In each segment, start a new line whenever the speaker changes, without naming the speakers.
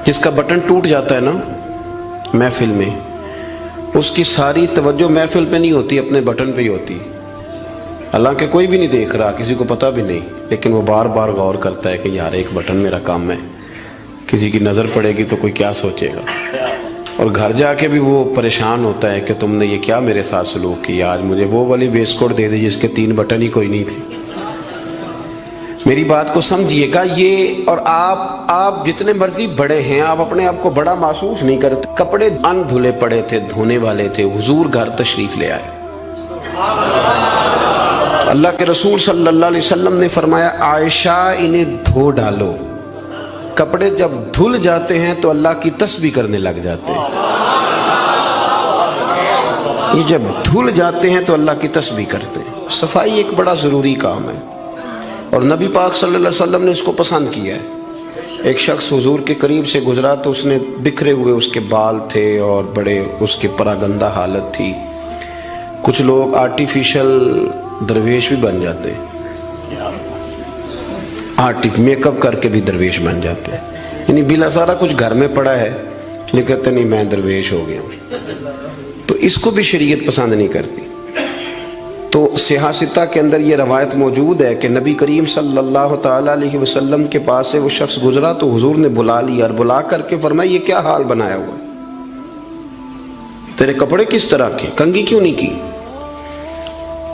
جس کا بٹن ٹوٹ جاتا ہے نا محفل میں، اس کی ساری توجہ محفل پہ نہیں ہوتی، اپنے بٹن پہ ہی ہوتی، حالانکہ کوئی بھی نہیں دیکھ رہا، کسی کو پتہ بھی نہیں، لیکن وہ بار بار غور کرتا ہے کہ یار ایک بٹن میرا کام ہے، کسی کی نظر پڑے گی تو کوئی کیا سوچے گا، اور گھر جا کے بھی وہ پریشان ہوتا ہے کہ تم نے یہ کیا میرے ساتھ سلوک کیا، آج مجھے وہ والی ویسٹ کوٹ دے دی جس کے 3 بٹن ہی کوئی نہیں تھے۔ میری بات کو سمجھیے گا، یہ اور آپ جتنے مرضی بڑے ہیں، آپ اپنے آپ کو بڑا محسوس نہیں کرتے۔ کپڑے ان دھلے پڑے تھے، دھونے والے تھے، حضور گھر تشریف لے آئے۔ اللہ کے رسول صلی اللہ علیہ وسلم نے فرمایا عائشہ انہیں دھو ڈالو۔ کپڑے جب دھل جاتے ہیں تو اللہ کی تسبیح کرنے لگ جاتے ہیں، یہ جب دھل جاتے ہیں تو اللہ کی تسبیح کرتے ہیں۔ صفائی ایک بڑا ضروری کام ہے، اور نبی پاک صلی اللہ علیہ وسلم نے اس کو پسند کیا ہے۔ ایک شخص حضور کے قریب سے گزرا تو اس نے بکھرے ہوئے اس کے بال تھے اور بڑے اس کے پراگندہ حالت تھی۔ کچھ لوگ آرٹیفیشل درویش بھی بن جاتے ہیں، میک اپ کر کے بھی درویش بن جاتے ہیں، یعنی بلا سارا کچھ گھر میں پڑا ہے لیکن کہتے نہیں میں درویش ہو گیا ہوں، تو اس کو بھی شریعت پسند نہیں کرتی۔ تو صحیح ستہ کے اندر یہ روایت موجود ہے کہ نبی کریم صلی اللہ تعالیٰ علیہ وسلم کے پاس سے وہ شخص گزرا تو حضور نے بلا لیا اور بلا کر کے فرمایا یہ کیا حال بنایا ہوا ہے، تیرے کپڑے کس طرح کے، کنگھی کیوں نہیں کی؟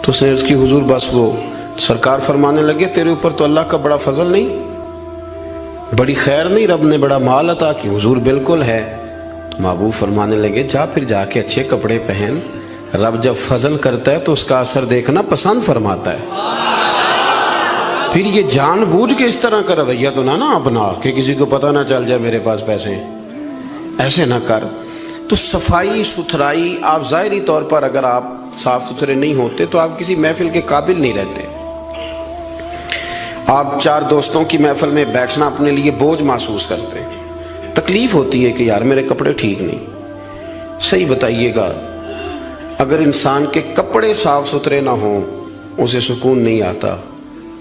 تو اس نے اس کی حضور بس وہ سرکار فرمانے لگے تیرے اوپر تو اللہ کا بڑا فضل نہیں، بڑی خیر نہیں، رب نے بڑا مال عطا کی؟ حضور بالکل ہے۔ تو محبوب فرمانے لگے جا پھر جا کے اچھے کپڑے پہن، رب جب فضل کرتا ہے تو اس کا اثر دیکھنا پسند فرماتا ہے۔ پھر یہ جان بوجھ کے اس طرح کا رویہ تو نہ اپنا کہ کسی کو پتہ نہ چل جائے میرے پاس پیسے ہیں، ایسے نہ کر۔ تو صفائی ستھرائی، آپ ظاہری طور پر اگر آپ صاف ستھرے نہیں ہوتے تو آپ کسی محفل کے قابل نہیں رہتے۔ آپ 4 دوستوں کی محفل میں بیٹھنا اپنے لیے بوجھ محسوس کرتے ہیں، تکلیف ہوتی ہے کہ یار میرے کپڑے ٹھیک نہیں۔ صحیح بتائیے گا، اگر انسان کے کپڑے صاف ستھرے نہ ہوں اسے سکون نہیں آتا،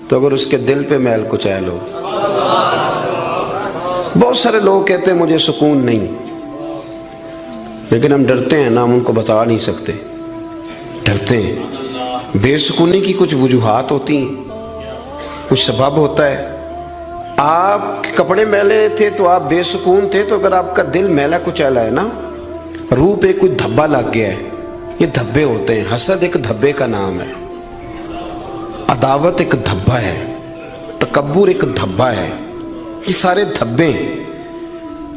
تو اگر اس کے دل پہ میل کچیل ہو، بہت سارے لوگ کہتے ہیں مجھے سکون نہیں، لیکن ہم ڈرتے ہیں نا، ہم ان کو بتا نہیں سکتے، ڈرتے ہیں۔ بے سکونی کی کچھ وجوہات ہوتی ہیں، کچھ سبب ہوتا ہے۔ آپ کے کپڑے میلے تھے تو آپ بے سکون تھے، تو اگر آپ کا دل میلا کچیلا ہے نا، روح پہ کوئی دھبا لگ گیا ہے، یہ دھبے ہوتے ہیں۔ حسد ایک دھبے کا نام ہے، عداوت ایک دھبا ہے، تکبر ایک دھبا ہے، یہ سارے دھبے ہیں۔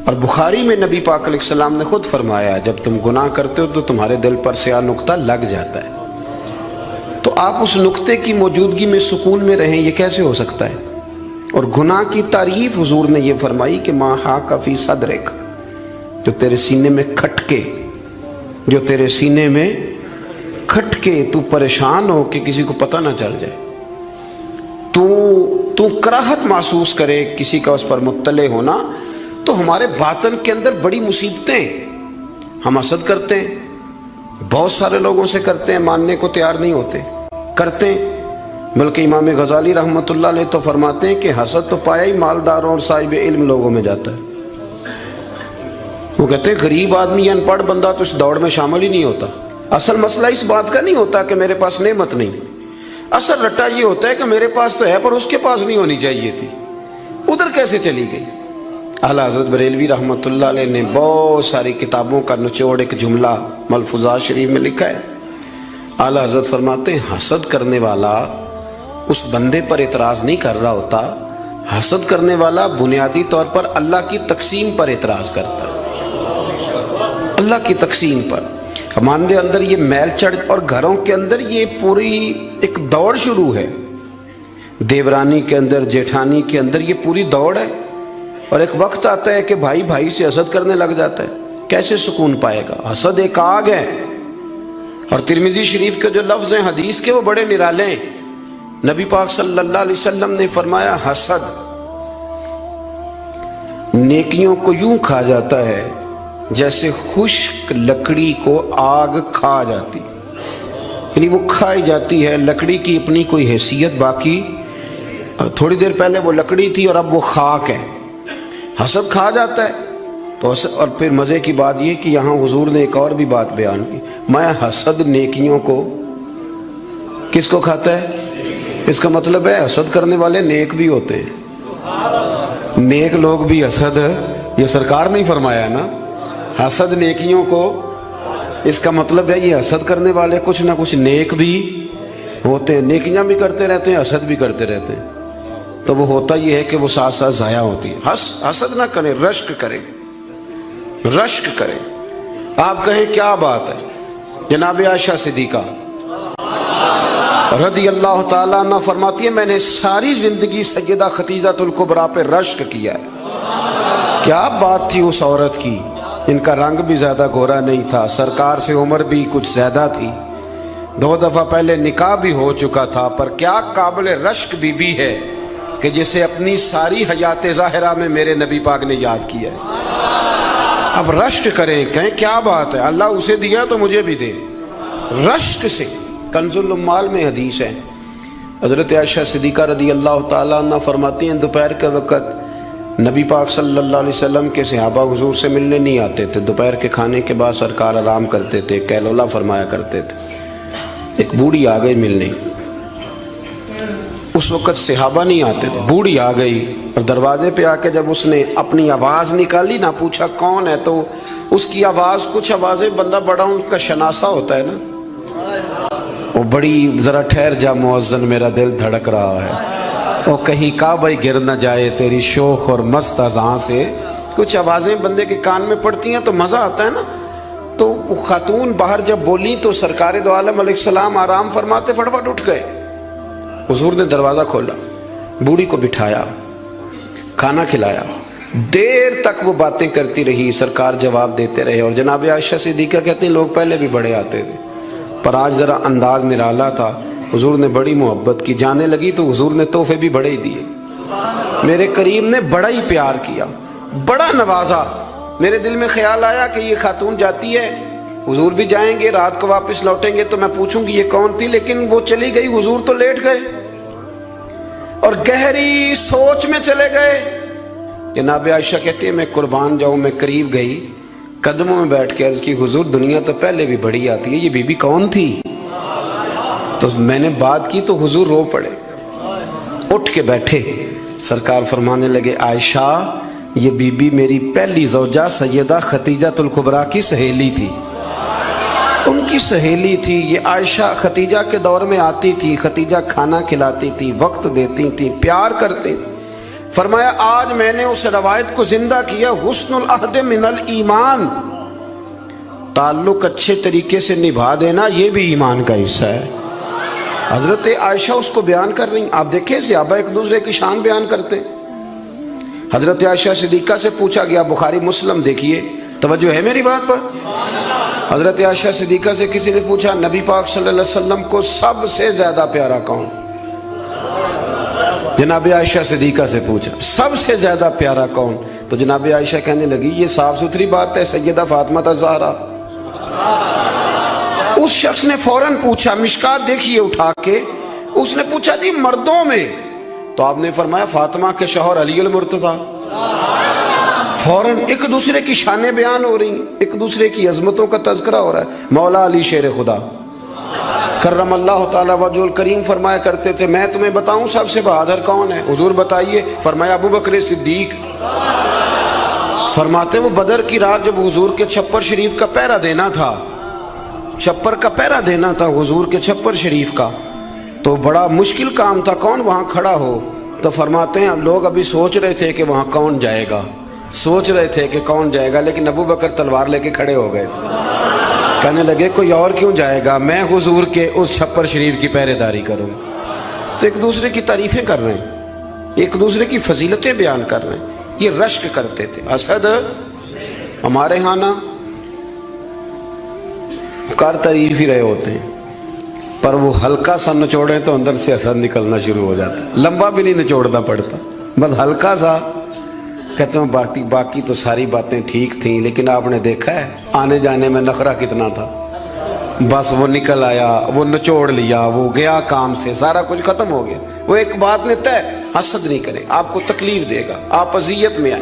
اور بخاری میں نبی پاک علیہ السلام نے خود فرمایا جب تم گناہ کرتے ہو تو تمہارے دل پر سیاہ نقطہ لگ جاتا ہے، تو آپ اس نقطے کی موجودگی میں سکون میں رہیں، یہ کیسے ہو سکتا ہے؟ اور گناہ کی تعریف حضور نے یہ فرمائی کہ ما حاک فی صدرک، جو تیرے سینے میں کھٹکے، جو تیرے سینے میں کھٹکے، تو پریشان ہو کہ کسی کو پتہ نہ چل جائے، تو کراہت محسوس کرے کسی کا اس پر مطلع ہونا، تو ہمارے باطن کے اندر بڑی مصیبتیں، ہم حسد کرتے ہیں، بہت سارے لوگوں سے کرتے ہیں، ماننے کو تیار نہیں ہوتے، کرتے ہیں۔ بلکہ امام غزالی رحمۃ اللہ علیہ تو فرماتے ہیں کہ حسد تو پایا ہی مالداروں اور صاحب علم لوگوں میں جاتا ہے۔ وہ کہتے ہیں غریب آدمی یا ان پڑھ بندہ تو اس دوڑ میں شامل ہی نہیں ہوتا۔ اصل مسئلہ اس بات کا نہیں ہوتا کہ میرے پاس نعمت نہیں، اصل رٹا یہ ہوتا ہے کہ میرے پاس تو ہے پر اس کے پاس نہیں ہونی چاہیے تھی، ادھر کیسے چلی گئی؟ اعلیٰ حضرت بریلوی رحمۃ اللہ علیہ نے بہت ساری کتابوں کا نچوڑ ایک جملہ ملفوظات شریف میں لکھا ہے۔ اعلیٰ حضرت فرماتے ہیں حسد کرنے والا اس بندے پر اعتراض نہیں کر رہا ہوتا، حسد کرنے والا بنیادی طور پر اللہ کی تقسیم پر اعتراض کرتا ہے، اللہ کی تقسیم پر۔ ہمارے اندر یہ میل چڑھ، اور گھروں کے اندر یہ پوری ایک دوڑ شروع ہے، دیورانی کے اندر، جیٹھانی کے اندر یہ پوری دوڑ ہے، اور ایک وقت آتا ہے کہ بھائی بھائی سے حسد کرنے لگ جاتا ہے، کیسے سکون پائے گا؟ حسد ایک آگ ہے، اور ترمذی شریف کے جو لفظ ہیں حدیث کے وہ بڑے نرالے ہیں۔ نبی پاک صلی اللہ علیہ وسلم نے فرمایا حسد نیکیوں کو یوں کھا جاتا ہے جیسے خشک لکڑی کو آگ کھا جاتی، یعنی وہ کھائی جاتی ہے، لکڑی کی اپنی کوئی حیثیت باقی، تھوڑی دیر پہلے وہ لکڑی تھی اور اب وہ خاک ہے۔ حسد کھا جاتا ہے، تو اور پھر مزے کی بات یہ کہ یہاں حضور نے ایک اور بھی بات بیان کی، میں حسد نیکیوں کو کس کو کھاتا ہے؟ اس کا مطلب ہے حسد کرنے والے نیک بھی ہوتے ہیں، نیک لوگ بھی حسد، یہ سرکار نے فرمایا ہے نا، حسد نیکیوں کو، اس کا مطلب ہے یہ حسد کرنے والے کچھ نہ کچھ نیک بھی ہوتے ہیں، نیکیاں بھی کرتے رہتے ہیں، حسد بھی کرتے رہتے ہیں، تو وہ ہوتا یہ ہے کہ وہ ساتھ ساتھ ضائع ہوتی ہے۔ حسد نہ کریں، رشک کریں، رشک کریں۔ آپ کہیں کیا بات ہے؟ جناب عائشہ صدیقہ رضی اللہ تعالیٰ عنہ فرماتی ہے میں نے ساری زندگی سیدہ خدیجہ الکبریٰ پہ رشک کیا ہے۔ کیا بات تھی اس عورت کی، ان کا رنگ بھی زیادہ گورا نہیں تھا، سرکار سے عمر بھی کچھ زیادہ تھی، 2 دفعہ پہلے نکاح بھی ہو چکا تھا، پر کیا قابل رشک بی بی ہے کہ جسے اپنی ساری حیات ظاہرہ میں میرے نبی پاک نے یاد کیا ہے۔ اب رشک کریں، کہیں کیا بات ہے، اللہ اسے دیا تو مجھے بھی دے، رشک سے۔ کنز الاموال میں حدیث ہے، حضرت عائشہ صدیقہ رضی اللہ تعالیٰ عنہ فرماتی ہیں دوپہر کے وقت نبی پاک صلی اللہ علیہ وسلم کے صحابہ حضور سے ملنے نہیں آتے تھے، دوپہر کے کھانے کے بعد سرکار آرام کرتے تھے، کیلولہ فرمایا کرتے تھے۔ ایک بوڑھی آ گئی ملنے، اس وقت صحابہ نہیں آتے تھے، بوڑھی آ گئی اور دروازے پہ آ کے جب اس نے اپنی آواز نکالی نہ، پوچھا کون ہے، تو اس کی آواز، کچھ آوازیں بندہ بڑا ان کا شناسا ہوتا ہے نا، وہ بڑی ذرا ٹھہر جا مؤذن میرا دل دھڑک رہا ہے، وہ کہیں کعبہ گر نہ جائے تیری شوخ اور مست اذان سے، کچھ آوازیں بندے کے کان میں پڑتی ہیں تو مزہ آتا ہے نا۔ تو وہ خاتون باہر جب بولی تو سرکار دو عالم علیہ السلام آرام فرماتے فٹافٹ اٹھ گئے، حضور نے دروازہ کھولا، بوڑھی کو بٹھایا، کھانا کھلایا، دیر تک وہ باتیں کرتی رہی، سرکار جواب دیتے رہے، اور جناب عائشہ صدیقہ کہتے ہیں لوگ پہلے بھی بڑے آتے تھے پر آج ذرا انداز نرالا تھا، حضور نے بڑی محبت کی، جانے لگی تو حضور نے تحفے بھی بڑے ہی دیے، میرے کریم نے بڑا ہی پیار کیا، بڑا نوازا۔ میرے دل میں خیال آیا کہ یہ خاتون جاتی ہے، حضور بھی جائیں گے، رات کو واپس لوٹیں گے تو میں پوچھوں گی یہ کون تھی، لیکن وہ چلی گئی، حضور تو لیٹ گئے اور گہری سوچ میں چلے گئے۔ جناب عائشہ کہتے ہیں میں قربان جاؤں، میں قریب گئی، قدموں میں بیٹھ کے عرض کی حضور دنیا تو پہلے بھی بڑی آتی ہے، یہ بی بی کون تھی؟ تو میں نے بات کی تو حضور رو پڑے، اٹھ کے بیٹھے، سرکار فرمانے لگے عائشہ یہ بی بی میری پہلی زوجہ سیدہ خدیجہ الکبریٰ کی سہیلی تھی، ان کی سہیلی تھی، یہ عائشہ خدیجہ کے دور میں آتی تھی، خدیجہ کھانا کھلاتی تھی، وقت دیتی تھی، پیار کرتی تھی۔ فرمایا آج میں نے اس روایت کو زندہ کیا، حسن العہد من الایمان، تعلق اچھے طریقے سے نبھا دینا یہ بھی ایمان کا حصہ ہے۔ حضرت عائشہ اس کو بیان کر رہی ہیں، آپ دیکھیں صحابہ ایک دوسرے کی شان بیان کرتے ہیں۔ حضرت عائشہ صدیقہ سے پوچھا گیا، بخاری مسلم دیکھیے، توجہ ہے میری بات پر؟ حضرت عائشہ صدیقہ سے کسی نے پوچھا نبی پاک صلی اللہ علیہ وسلم کو سب سے زیادہ پیارا کون؟ جناب عائشہ صدیقہ سے پوچھا سب سے زیادہ پیارا کون؟ تو جناب عائشہ کہنے لگی یہ صاف ستھری بات ہے، سیدہ فاطمہ الزہرا۔ اس شخص نے فوراً پوچھا، مشکات دیکھیے اٹھا کے، اس نے پوچھا جی مردوں میں؟ تو آپ نے فرمایا فاطمہ کے شوہر علی المرتضیٰ۔ فوراً ایک دوسرے کی شانیں بیان ہو رہی ہیں، ایک دوسرے کی عظمتوں کا تذکرہ ہو رہا ہے۔ مولا علی شیر خدا کرم اللہ تعالیٰ وجہ الکریم فرمایا کرتے تھے میں تمہیں بتاؤں سب سے بہادر کون ہے؟ حضور بتائیے، فرمایا ابو بکر صدیق۔ فرماتے وہ بدر کی رات جب حضور کے چھپر شریف کا پہرا دینا تھا، چھپر کا پہرا دینا تھا حضور کے چھپر شریف کا، تو بڑا مشکل کام تھا، کون وہاں کھڑا ہو؟ تو فرماتے ہیں لوگ ابھی سوچ رہے تھے کہ وہاں کون جائے گا، سوچ رہے تھے کہ کون جائے گا، لیکن ابو بکر تلوار لے کے کھڑے ہو گئے، کہنے لگے کوئی اور کیوں جائے گا، میں حضور کے اس چھپر شریف کی پہرے داری کروں۔ تو ایک دوسرے کی تعریفیں کر رہے ہیں، ایک دوسرے کی فضیلتیں بیان کر رہے ہیں، یہ رشک کرتے تھے۔ حسد ہمارے ہاں نا کار تعریف ہی رہے ہوتے ہیں، پر وہ ہلکا سا نچوڑیں تو اندر سے حسد نکلنا شروع ہو جاتا ہے، لمبا بھی نہیں نچوڑنا پڑتا، بس ہلکا سا کہتے ہیں باقی تو ساری باتیں ٹھیک تھیں، لیکن آپ نے دیکھا ہے آنے جانے میں نخرہ کتنا تھا، بس وہ نکل آیا، وہ نچوڑ لیا، وہ گیا کام سے، سارا کچھ ختم ہو گیا۔ وہ ایک بات میں طے، حسد نہیں کرے، آپ کو تکلیف دے گا، آپ اذیت میں آئے،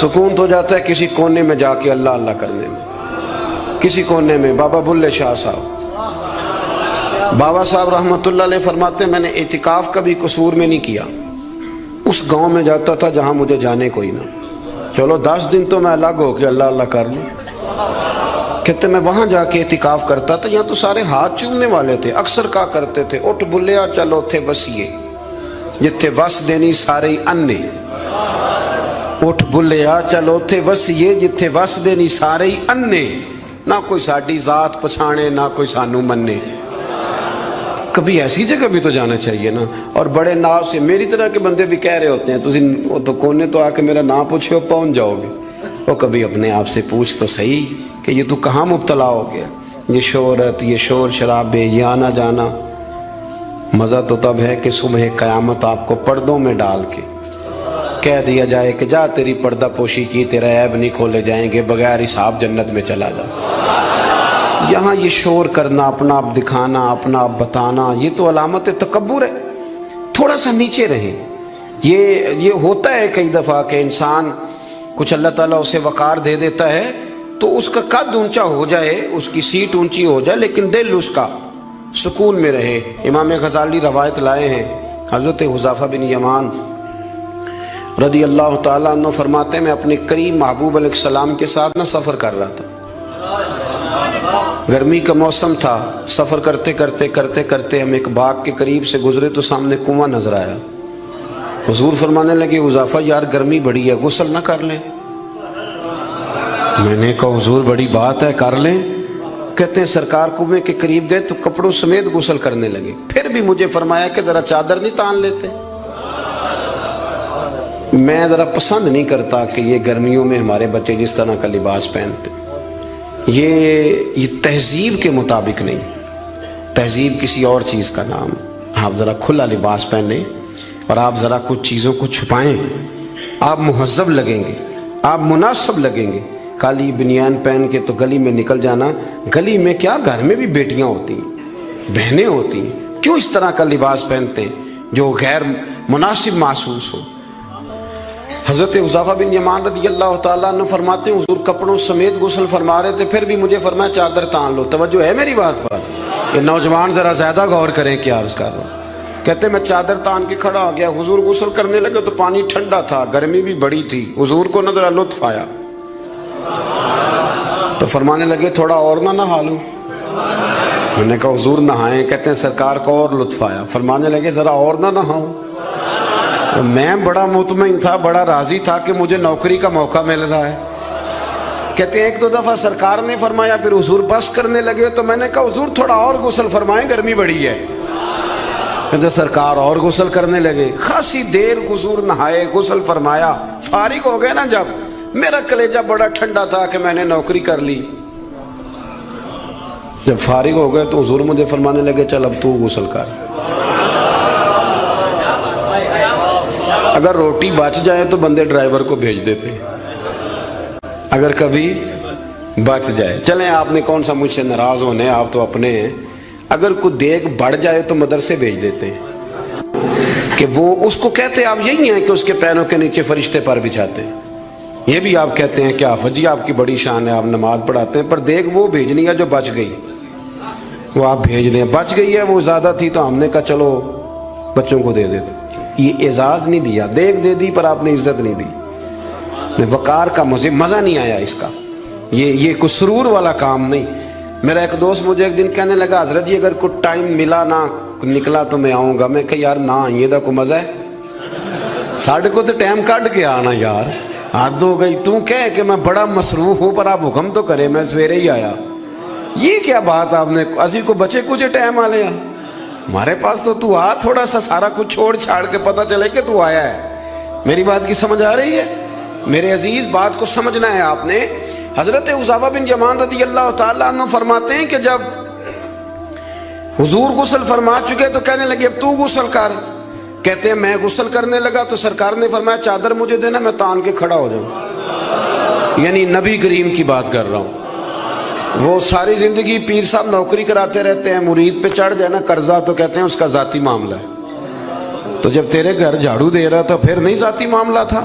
سکون تو جاتا ہے کسی کونے میں جا کے اللہ اللہ کرنے میں. کسی کونے میں بابا بلے شاہ صاحب، بابا صاحب رحمۃ اللہ علیہ فرماتے ہیں میں نے اعتکاف کبھی قصور میں نہیں کیا. اس گاؤں میں جاتا تھا جہاں مجھے جانے کوئی نہ. چلو 10 دن تو میں الگ ہو کے اللہ اللہ کر لوں. کہتے میں وہاں جا کے اعتکاف کرتا تھا. یہاں تو سارے ہاتھ چومنے والے تھے. اکثر کہا کرتے تھے اٹھ بلیا چلو تھے وسیے جتھے وس دینی سارے انے. اٹھ بلیا چلو تھے وسیے جتھے وس دینی سارے انے. نہ کوئی ساڈی ذات پچھانے نہ کوئی سانو منے. کبھی ایسی جگہ بھی تو جانا چاہیے نا. اور بڑے ناز سے میری طرح کے بندے بھی کہہ رہے ہوتے ہیں تسی وہ تو کونے تو آ کے میرا نام پوچھے ہو پہنچ جاؤ گے. وہ کبھی اپنے آپ سے پوچھ تو صحیح کہ یہ تو کہاں مبتلا ہو گیا. یہ شہرت، یہ شور شرابے، یہ آنا جانا. مزہ تو تب ہے کہ صبح قیامت آپ کو پردوں میں ڈال کے کہہ دیا جائے کہ جا تیری پردہ پوشی کی، تیرا عیب نہیں کھولے جائیں گے، بغیر حساب جنت میں چلا جا. یہاں یہ شور کرنا، اپنا آپ دکھانا، اپنا آپ بتانا، یہ تو علامت تکبر ہے. تھوڑا سا نیچے رہیں. یہ ہوتا ہے کئی دفعہ کہ انسان کچھ اللہ تعالیٰ اسے وقار دے دیتا ہے تو اس کا قد اونچا ہو جائے، اس کی سیٹ اونچی ہو جائے، لیکن دل اس کا سکون میں رہے. امام غزالی روایت لائے ہیں، حضرت حذیفہ بن یمان رضی اللہ تعالیٰ عنہ فرماتے ہیں میں اپنے قریب محبوب علیہ السلام کے ساتھ سفر کر رہا تھا. گرمی کا موسم تھا. سفر کرتے کرتے ہم ایک باغ کے قریب سے گزرے تو سامنے کنواں نظر آیا. حضور فرمانے لگے حذیفہ یار گرمی بڑی ہے، غسل نہ کر لیں؟ میں نے کہا حضور بڑی بات ہے، کر لیں. کہتے ہیں سرکار کنویں کے قریب گئے تو کپڑوں سمیت غسل کرنے لگے. پھر بھی مجھے فرمایا کہ ذرا چادر نہیں تان لیتے. میں ذرا پسند نہیں کرتا کہ یہ گرمیوں میں ہمارے بچے جس طرح کا لباس پہنتے. یہ تہذیب کے مطابق نہیں. تہذیب کسی اور چیز کا نام. آپ ذرا کھلا لباس پہنیں اور آپ ذرا کچھ چیزوں کو چھپائیں. آپ مہذب لگیں گے، آپ مناسب لگیں گے. کالی بنیان پہن کے تو گلی میں نکل جانا. گلی میں کیا، گھر میں بھی بیٹیاں ہوتی ہیں، بہنیں ہوتی ہیں. کیوں اس طرح کا لباس پہنتے ہیں جو غیر مناسب محسوس ہو؟ حضرت حذیفہ بن یمان رضی اللہ تعالیٰ عنہ فرماتے ہیں حضور کپڑوں سمیت غسل فرما رہے تھے، پھر بھی مجھے فرمایا چادر تان لو. توجہ ہے میری بات پر؟ یہ نوجوان ذرا زیادہ غور کریں کیا عرض کر رہا ہوں. کہتے میں چادر تان کے کھڑا ہو گیا. حضور غسل کرنے لگے تو پانی ٹھنڈا تھا، گرمی بھی بڑی تھی. حضور کو نہ ذرا لطف آیا تو فرمانے لگے تھوڑا اور نہ نہا لوں. میں نے کہا حضور نہائیں. کہتے ہیں سرکار کو اور لطف آیا، فرمانے لگے ذرا اور نہ نہاؤں. میں بڑا مطمئن تھا، بڑا راضی تھا کہ مجھے نوکری کا موقع مل رہا ہے. کہتے ہیں ایک دو دفعہ سرکار نے فرمایا، پھر حضور بس کرنے لگے تو میں نے کہا حضور تھوڑا اور غسل فرمائیں، گرمی بڑی ہے. کہتے سرکار اور غسل کرنے لگے. خاصی دیر حضور نہائے، غسل فرمایا، فارغ ہو گئے نا. جب میرا کلیجہ بڑا ٹھنڈا تھا کہ میں نے نوکری کر لی. جب فارغ ہو گئے تو حضور مجھے فرمانے لگے چل اب تو غسل کر. اگر روٹی بچ جائے تو بندے ڈرائیور کو بھیج دیتے ہیں، اگر کبھی بچ جائے. چلیں آپ نے کون سا مجھ سے ناراض ہونے، آپ تو اپنے ہیں. اگر کوئی دیگ بڑھ جائے تو مدرسے بھیج دیتے ہیں کہ وہ اس کو کہتے ہیں آپ یہی ہیں کہ اس کے پیروں کے نیچے فرشتے پر بچھاتے ہیں. یہ بھی آپ کہتے ہیں کہ حافظ جی آپ کی بڑی شان ہے، آپ نماز پڑھاتے ہیں، پر دیگ وہ بھیجنی ہے جو بچ گئی، وہ آپ بھیج دیں. بچ گئی ہے، وہ زیادہ تھی تو ہم نے کہا چلو بچوں کو دے دیتے. یہ اعزاز نہیں دیا، دیکھ دے دی پر آپ نے عزت نہیں دی. وقار کا مزہ نہیں آیا اس کا. یہ کوئی سرور والا کام نہیں. میرا ایک دوست مجھے ایک دن کہنے لگا حضرت جی اگر کوئی ٹائم ملا نہ نکلا تو میں آؤں گا. میں کہا یار نہ آئیے دا کوئی مزہ ہے، ساڑھے کو تو ٹائم کٹ کے آنا یار، حد ہو گئی. تو کہے کہ میں بڑا مصروف ہوں پر آپ حکم تو کرے، میں سویرے ہی آیا. یہ کیا بات آپ نے، اسی کو بچے کچھ ٹائم آ لیا ہمارے پاس تو آ تھوڑا سا سارا کچھ چھوڑ چھاڑ کے پتہ چلے کہ تو آیا ہے. میری بات کی سمجھ آ رہی ہے میرے عزیز؟ بات کو سمجھنا ہے آپ نے. حضرت حذیفہ بن یمان رضی اللہ تعالیٰ عنہ فرماتے ہیں کہ جب حضور غسل فرما چکے تو کہنے لگے اب تو غسل کر. کہتے ہیں میں غسل کرنے لگا تو سرکار نے فرمایا چادر مجھے دینا، میں تان کے کھڑا ہو جاؤں. یعنی نبی کریم کی بات کر رہا ہوں. وہ ساری زندگی پیر صاحب نوکری کراتے رہتے ہیں، مرید پہ چڑھ جائے نا قرضہ تو کہتے ہیں اس کا ذاتی معاملہ ہے. تو جب تیرے گھر جھاڑو دے رہا تھا پھر نہیں ذاتی معاملہ تھا؟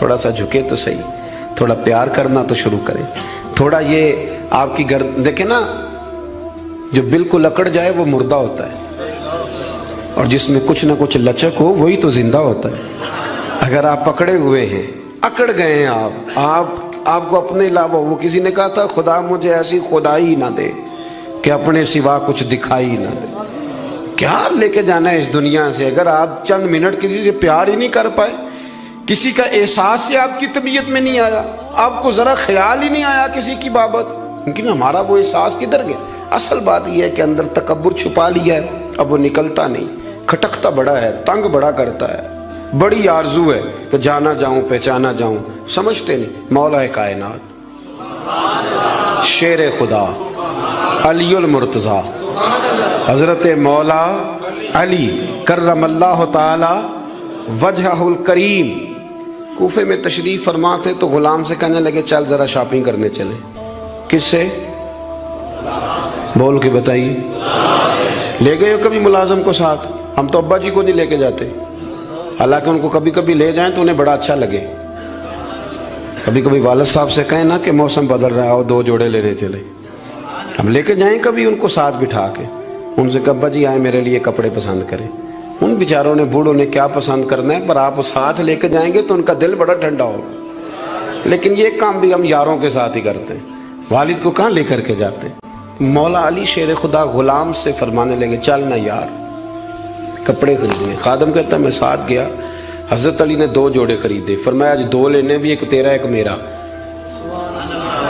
تھوڑا سا جھکے تو صحیح, تھوڑا پیار کرنا تو شروع کریں. تھوڑا یہ آپ کی دیکھیں نا, جو بالکل اکڑ جائے وہ مردہ ہوتا ہے, اور جس میں کچھ نہ کچھ لچک ہو وہی تو زندہ ہوتا ہے. اگر آپ پکڑے ہوئے ہیں, اکڑ گئے ہیں آپ کو اپنے علاوہ, وہ کسی نے کہا تھا خدا مجھے ایسی خدائی نہ دے کہ اپنے سوا کچھ دکھائی نہ دے. کیا لے کے جانا ہے اس دنیا سے اگر آپ چند منٹ کسی سے پیار ہی نہیں کر پائے, کسی کا احساس ہی آپ کی طبیعت میں نہیں آیا, آپ کو ذرا خیال ہی نہیں آیا کسی کی بابت, لیکن ہمارا وہ احساس کدھر گیا؟ اصل بات یہ ہے کہ اندر تکبر چھپا لیا ہے, اب وہ نکلتا نہیں, کھٹکتا بڑا ہے, تنگ بڑا کرتا ہے, بڑی آرزو ہے کہ جانا جاؤں پہچانا جاؤں, سمجھتے نہیں. مولا کائنات شیر خدا علی المرتضیٰ حضرت مولا علی کرم اللہ تعالی وجہہ الکریم کوفے میں تشریف فرما تھے تو غلام سے کہنے لگے چل ذرا شاپنگ کرنے چلیں. کس سے؟ بول کے بتائیے. لے گئے ہو کبھی ملازم کو ساتھ؟ ہم تو ابا جی کو نہیں لے کے جاتے, حالانکہ ان کو کبھی کبھی لے جائیں تو انہیں بڑا اچھا لگے. کبھی کبھی والد صاحب سے کہیں نا کہ موسم بدل رہا ہو 2 جوڑے لینے چلے, ہم لے کے جائیں کبھی ان کو ساتھ بٹھا کے, ان سے کہ ابا جی آئیں میرے لیے کپڑے پسند کریں. ان بیچاروں نے بوڑھوں نے کیا پسند کرنا ہے, پر آپ ساتھ لے کے جائیں گے تو ان کا دل بڑا ٹھنڈا ہوگا. لیکن یہ کام بھی ہم یاروں کے ساتھ ہی کرتے ہیں, والد کو کہاں لے کر کے جاتے ہیں. مولا علی شیر خدا غلام سے فرمانے لگے چل نا یار کپڑے خریدنے. خادم کہتا ہے میں ساتھ گیا, حضرت علی نے 2 جوڑے خریدے. فرمایا آج 2 لینے بھی, ایک تیرا ایک میرا.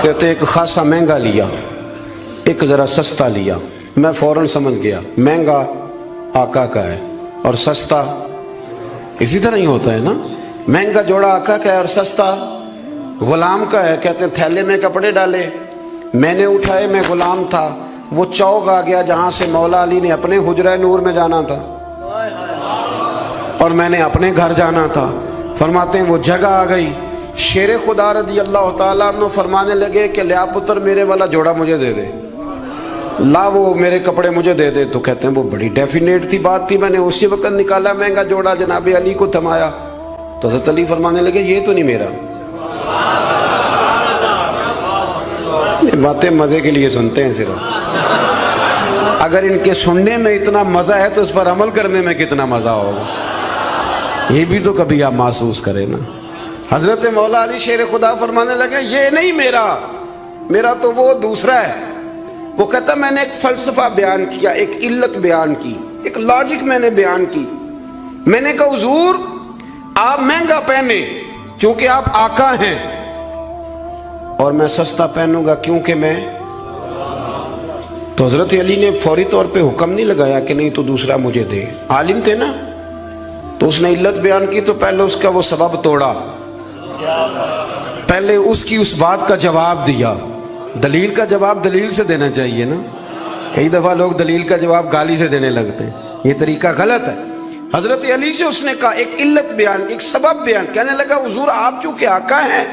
کہتے ایک خاصا مہنگا لیا, ایک ذرا سستا لیا. میں فوراً سمجھ گیا مہنگا آقا کا ہے اور سستا اسی طرح ہی ہوتا ہے نا. مہنگا جوڑا آقا کا ہے اور سستا غلام کا ہے. کہتے ہیں تھیلے میں کپڑے ڈالے, میں نے اٹھائے, میں غلام تھا. وہ چوک آ گیا جہاں سے مولا علی نے اپنے حجرہ نور میں جانا تھا اور میں نے اپنے گھر جانا تھا. فرماتے ہیں وہ جگہ آ گئی. شیر خدا رضی اللہ تعالیٰ عنہ فرمانے لگے کہ لیا پتر میرے والا جوڑا مجھے دے دے, لا وہ میرے کپڑے مجھے دے دے. تو کہتے ہیں وہ بڑی ڈیفینیٹ تھی بات تھی, میں نے اسی وقت نکالا مہنگا جوڑا, جناب علی کو تھمایا. تو حضرت علی فرمانے لگے یہ تو نہیں میرا. باتیں مزے کے لیے سنتے ہیں صرف, اگر ان کے سننے میں اتنا مزہ ہے تو اس پر عمل کرنے میں کتنا مزہ ہوگا, یہ بھی تو کبھی آپ محسوس کریں نا. حضرت مولا علی شیر خدا فرمانے لگے یہ نہیں میرا, میرا تو وہ دوسرا ہے. وہ کہتا میں نے ایک فلسفہ بیان کیا, ایک علت بیان کی, ایک لاجک میں نے بیان کی. میں نے کہا حضور آپ مہنگا پہنے کیونکہ آپ آقا ہیں, اور میں سستا پہنوں گا کیونکہ میں. تو حضرت علی نے فوری طور پہ حکم نہیں لگایا کہ نہیں تو دوسرا مجھے دے. عالم تھے نا, تو اس نے علت بیان کی تو پہلے اس کا وہ سبب توڑا, پہلے اس کی اس بات کا جواب دیا. دلیل کا جواب دلیل سے دینا چاہیے نا. کئی دفعہ لوگ دلیل کا جواب گالی سے دینے لگتے ہیں, یہ طریقہ غلط ہے. حضرت علی سے اس نے کہا ایک علت بیان, ایک سبب بیان. کہنے لگا حضور آپ چونکہ آقا ہیں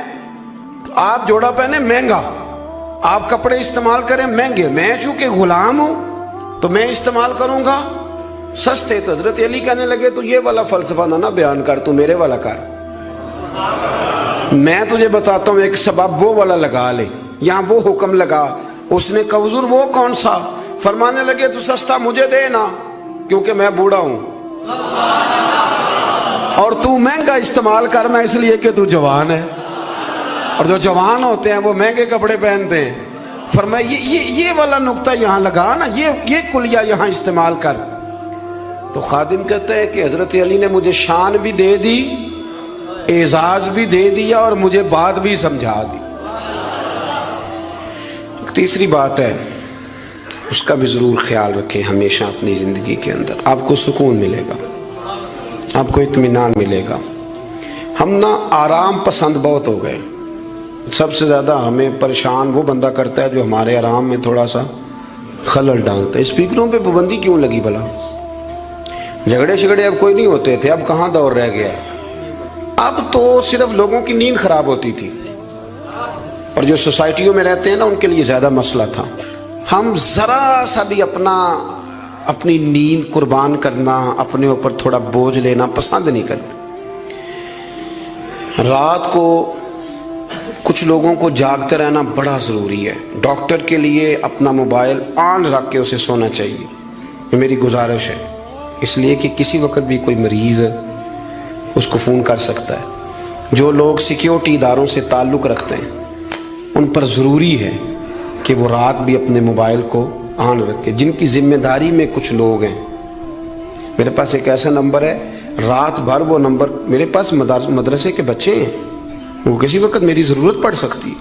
تو آپ جوڑا پہنے مہنگا, آپ کپڑے استعمال کریں مہنگے, میں چونکہ غلام ہوں تو میں استعمال کروں گا سستے. تو حضرت علی کہنے لگے تو یہ والا فلسفہ نہ بیان کر, تو میرے والا کر. میں تجھے بتاتا ہوں ایک سبب وہ والا لگا لے. یہاں وہ حکم لگا. اس نے کہا حضور وہ کون سا؟ فرمانے لگے تو سستا مجھے دے نا کیونکہ میں بوڑھا ہوں, اور تو مہنگا استعمال کرنا اس لیے کہ تو جوان ہے, اور جو جوان ہوتے ہیں وہ مہنگے کپڑے پہنتے ہیں. فرمایا یہ والا نقطہ یہاں لگا نا, یہ کلیہ یہاں استعمال کر. تو خادم کہتا ہے کہ حضرت علی نے مجھے شان بھی دے دی, اعزاز بھی دے دیا, اور مجھے بات بھی سمجھا دی. تیسری بات ہے اس کا بھی ضرور خیال رکھیں ہمیشہ اپنی زندگی کے اندر, آپ کو سکون ملے گا, آپ کو اطمینان ملے گا. ہم نا آرام پسند بہت ہو گئے. سب سے زیادہ ہمیں پریشان وہ بندہ کرتا ہے جو ہمارے آرام میں تھوڑا سا خلل ڈالتا ہے. اسپیکروں پہ پابندی کیوں لگی بھلا؟ جھگڑے شگڑے اب کوئی نہیں ہوتے تھے, اب کہاں دور رہ گیا. اب تو صرف لوگوں کی نیند خراب ہوتی تھی, اور جو سوسائٹیوں میں رہتے ہیں نا ان کے لیے زیادہ مسئلہ تھا. ہم ذرا سا بھی اپنی نیند قربان کرنا, اپنے اوپر تھوڑا بوجھ لینا پسند نہیں کرتے. رات کو کچھ لوگوں کو جاگتے رہنا بڑا ضروری ہے. ڈاکٹر کے لیے اپنا موبائل آن رکھ کے اسے سونا چاہیے، یہ میری گزارش ہے، اس لیے کہ کسی وقت بھی کوئی مریض اس کو فون کر سکتا ہے. جو لوگ سیکیورٹی اداروں سے تعلق رکھتے ہیں ان پر ضروری ہے کہ وہ رات بھی اپنے موبائل کو آن رکھے. جن کی ذمہ داری میں کچھ لوگ ہیں، میرے پاس ایک ایسا نمبر ہے، رات بھر وہ نمبر، میرے پاس مدرسے کے بچے ہیں، وہ کسی وقت میری ضرورت پڑ سکتی.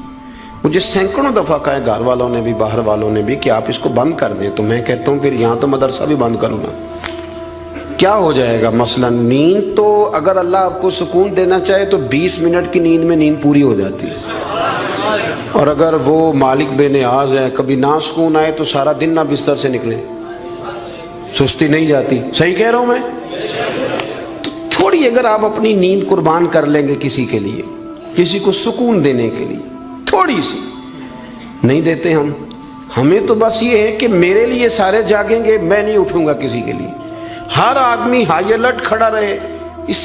مجھے سینکڑوں دفعہ کہا ہے گھر والوں نے بھی باہر والوں نے بھی کہ آپ اس کو بند کر دیں، تو میں کہتا ہوں پھر یہاں تو مدرسہ بھی بند کروں نا، کیا ہو جائے گا. مثلا نیند تو اگر اللہ آپ کو سکون دینا چاہے تو 20 منٹ کی نیند میں نیند پوری ہو جاتی ہے، اور اگر وہ مالک بے نیاز ہے کبھی نہ سکون آئے تو سارا دن نہ بستر سے نکلے، سستی نہیں جاتی. صحیح کہہ رہا ہوں میں؟ تو تھوڑی اگر آپ اپنی نیند قربان کر لیں گے کسی کے لیے، کسی کو سکون دینے کے لیے، تھوڑی سی نہیں دیتے ہم. ہمیں تو بس یہ ہے کہ میرے لیے سارے جاگیں گے، میں نہیں اٹھوں گا کسی کے لیے. ہر آدمی ہائی الرٹ کھڑا رہے، اس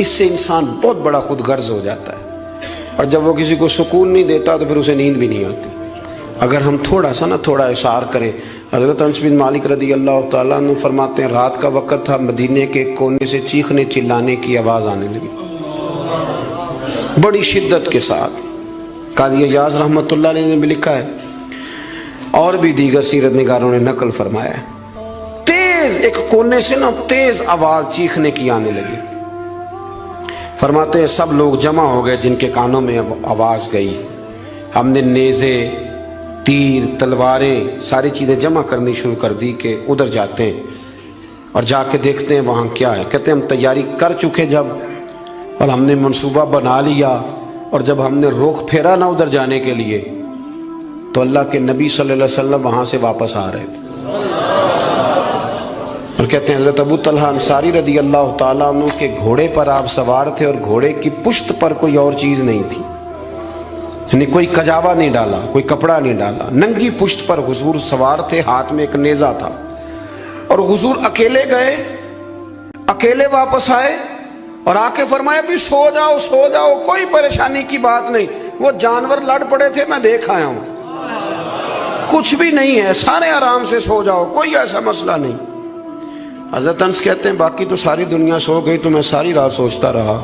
سے انسان بہت بڑا خود غرض ہو جاتا ہے، اور جب وہ کسی کو سکون نہیں دیتا تو پھر اسے نیند بھی نہیں آتی. اگر ہم تھوڑا احسار کریں. حضرت انس بن مالک رضی اللہ تعالیٰ عنہ فرماتے ہیں رات کا وقت تھا، مدینے کے کونے سے چیخنے چلانے کی آواز آنے لگی بڑی شدت کے ساتھ. قاضی ایاز رحمۃ اللہ علیہ نے بھی لکھا ہے اور بھی دیگر سیرت نگاروں نے نقل فرمایا ہے، تیز ایک کونے سے نا تیز آواز چیخنے کی آنے لگی. فرماتے ہیں سب لوگ جمع ہو گئے جن کے کانوں میں آواز گئی. ہم نے نیزے، تیر، تلواریں، ساری چیزیں جمع کرنی شروع کر دی کہ ادھر جاتے ہیں اور جا کے دیکھتے ہیں وہاں کیا ہے. کہتے ہیں ہم تیاری کر چکے جب، اور ہم نے منصوبہ بنا لیا، اور جب ہم نے رخ پھیرا نا ادھر جانے کے لیے تو اللہ کے نبی صلی اللہ علیہ وسلم وہاں سے واپس آ رہے تھے. اور کہتے ہیں حضرت ابو طلحہ انصاری رضی اللہ تعالیٰ عنہ کے گھوڑے پر آپ سوار تھے، اور گھوڑے کی پشت پر کوئی اور چیز نہیں تھی، یعنی کوئی کجاوا نہیں ڈالا، کوئی کپڑا نہیں ڈالا، ننگی پشت پر حضور سوار تھے، ہاتھ میں ایک نیزہ تھا. اور حضور اکیلے گئے، اکیلے واپس آئے اور آ کے فرمایا بھی سو جاؤ، کوئی پریشانی کی بات نہیں. وہ جانور لڑ پڑے تھے، میں دیکھ آیا ہوں، کچھ بھی نہیں ہے، سارے آرام سے سو جاؤ، کوئی ایسا مسئلہ نہیں. حضرت انس کہتے ہیں باقی تو ساری دنیا سو گئی تو میں ساری رات سوچتا رہا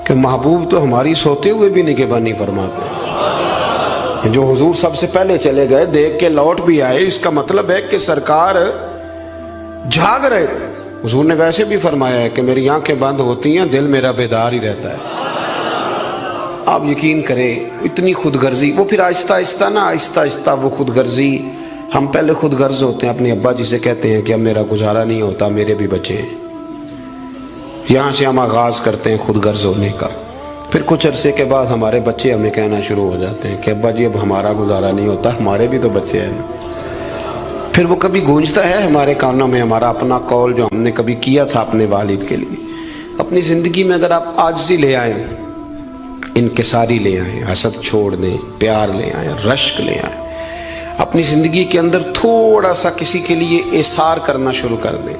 کہ محبوب تو ہماری سوتے ہوئے بھی نگہبانی فرماتے. جو حضور سب سے پہلے چلے گئے، دیکھ کے لوٹ بھی آئے، اس کا مطلب ہے کہ سرکار جاگ رہے تھے. حضور نے ویسے بھی فرمایا ہے کہ میری آنکھیں بند ہوتی ہیں، دل میرا بیدار ہی رہتا ہے. آپ یقین کریں اتنی خود غرضی، وہ پھر آہستہ آہستہ وہ خود غرضی. ہم پہلے خود غرض ہوتے ہیں، اپنے ابا جی سے کہتے ہیں کہ اب میرا گزارا نہیں ہوتا، میرے بھی بچے ہیں. یہاں سے ہم آغاز کرتے ہیں خود غرض ہونے کا. پھر کچھ عرصے کے بعد ہمارے بچے ہمیں کہنا شروع ہو جاتے ہیں کہ ابا جی اب ہمارا گزارا نہیں ہوتا، ہمارے بھی تو بچے ہیں. پھر وہ کبھی گونجتا ہے ہمارے کانوں میں ہمارا اپنا قول جو ہم نے کبھی کیا تھا اپنے والد کے لیے. اپنی زندگی میں اگر آپ عاجزی لے آئیں، انکساری لے آئیں، حسد چھوڑ دیں، پیار لے آئیں، رشک لے آئیں، اپنی زندگی کے اندر تھوڑا سا کسی کے لیے احسار کرنا شروع کر دیں،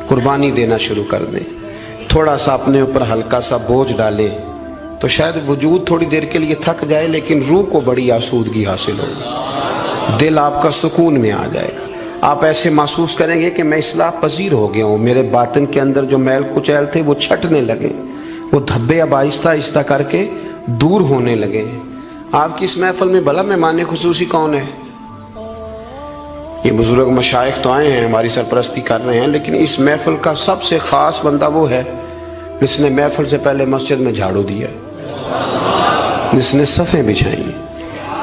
قربانی دینا شروع کر دیں، تھوڑا سا اپنے اوپر ہلکا سا بوجھ ڈالیں، تو شاید وجود تھوڑی دیر کے لیے تھک جائے لیکن روح کو بڑی آسودگی حاصل ہوگی، دل آپ کا سکون میں آ جائے گا. آپ ایسے محسوس کریں گے کہ میں اصلاح پذیر ہو گیا ہوں، میرے باطن کے اندر جو میل کچیل تھے وہ چھٹنے لگے، وہ دھبے اب آہستہ آہستہ کر کے دور ہونے لگے. آپ کی اس محفل میں بھلا مہمان خصوصی کون ہے؟ یہ بزرگ مشائخ تو آئے ہیں، ہماری سرپرستی کر رہے ہیں، لیکن اس محفل کا سب سے خاص بندہ وہ ہے جس نے محفل سے پہلے مسجد میں جھاڑو دیا، جس نے صفیں بچھائیں،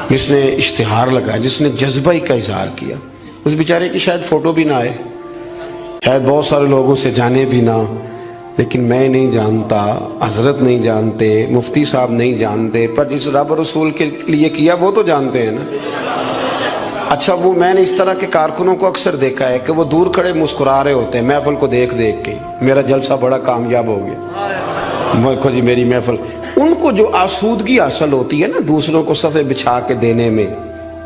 جس نے اشتہار لگایا، جس نے جذبہ کا اظہار کیا. اس بیچارے کی شاید فوٹو بھی نہ آئے، شاید بہت سارے لوگوں سے جانے بھی نہ، لیکن میں نہیں جانتا، حضرت نہیں جانتے، مفتی صاحب نہیں جانتے، پر جس رب رسول کے لیے کیا وہ تو جانتے ہیں نا. اچھا وہ میں نے اس طرح کے کارکنوں کو اکثر دیکھا ہے کہ وہ دور کھڑے مسکرا رہے ہوتے ہیں محفل کو دیکھ کے، میرا جلسہ بڑا کامیاب ہو گیا، دیکھو جی میری محفل. ان کو جو آسودگی حاصل ہوتی ہے نا دوسروں کو صفحے بچھا کے دینے میں،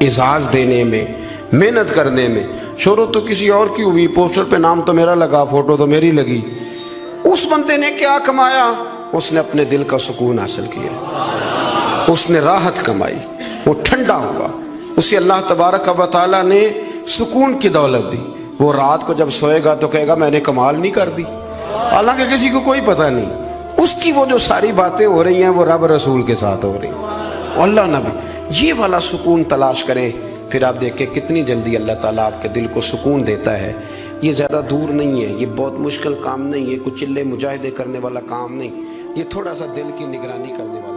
اعزاز دینے میں، محنت کرنے میں، شہرت تو کسی اور کی ہوئی، پوسٹر پہ نام تو میرا لگا، فوٹو تو میری لگی، اس بندے نے کیا کمایا؟ اس نے اپنے دل کا سکون حاصل کیا، اس نے راحت کمائی، وہ ٹھنڈا ہوا، اسے اللہ تبارک و تعالیٰ نے سکون کی دولت دی۔ وہ رات کو جب سوئے گا تو کہے گا میں نے کمال نہیں کر دی، حالانکہ کسی کو کوئی پتہ نہیں۔ اس کی وہ جو ساری باتیں ہو رہی ہیں وہ رب رسول کے ساتھ ہو رہی ہیں، اللہ نبی۔ یہ والا سکون تلاش کریں، پھر آپ دیکھیں کتنی جلدی اللہ تعالیٰ آپ کے دل کو سکون دیتا ہے۔ یہ زیادہ دور نہیں ہے، یہ بہت مشکل کام نہیں ہے، کچھ چلے مجاہدے کرنے والا کام نہیں، یہ تھوڑا سا دل کی نگرانی کرنے والا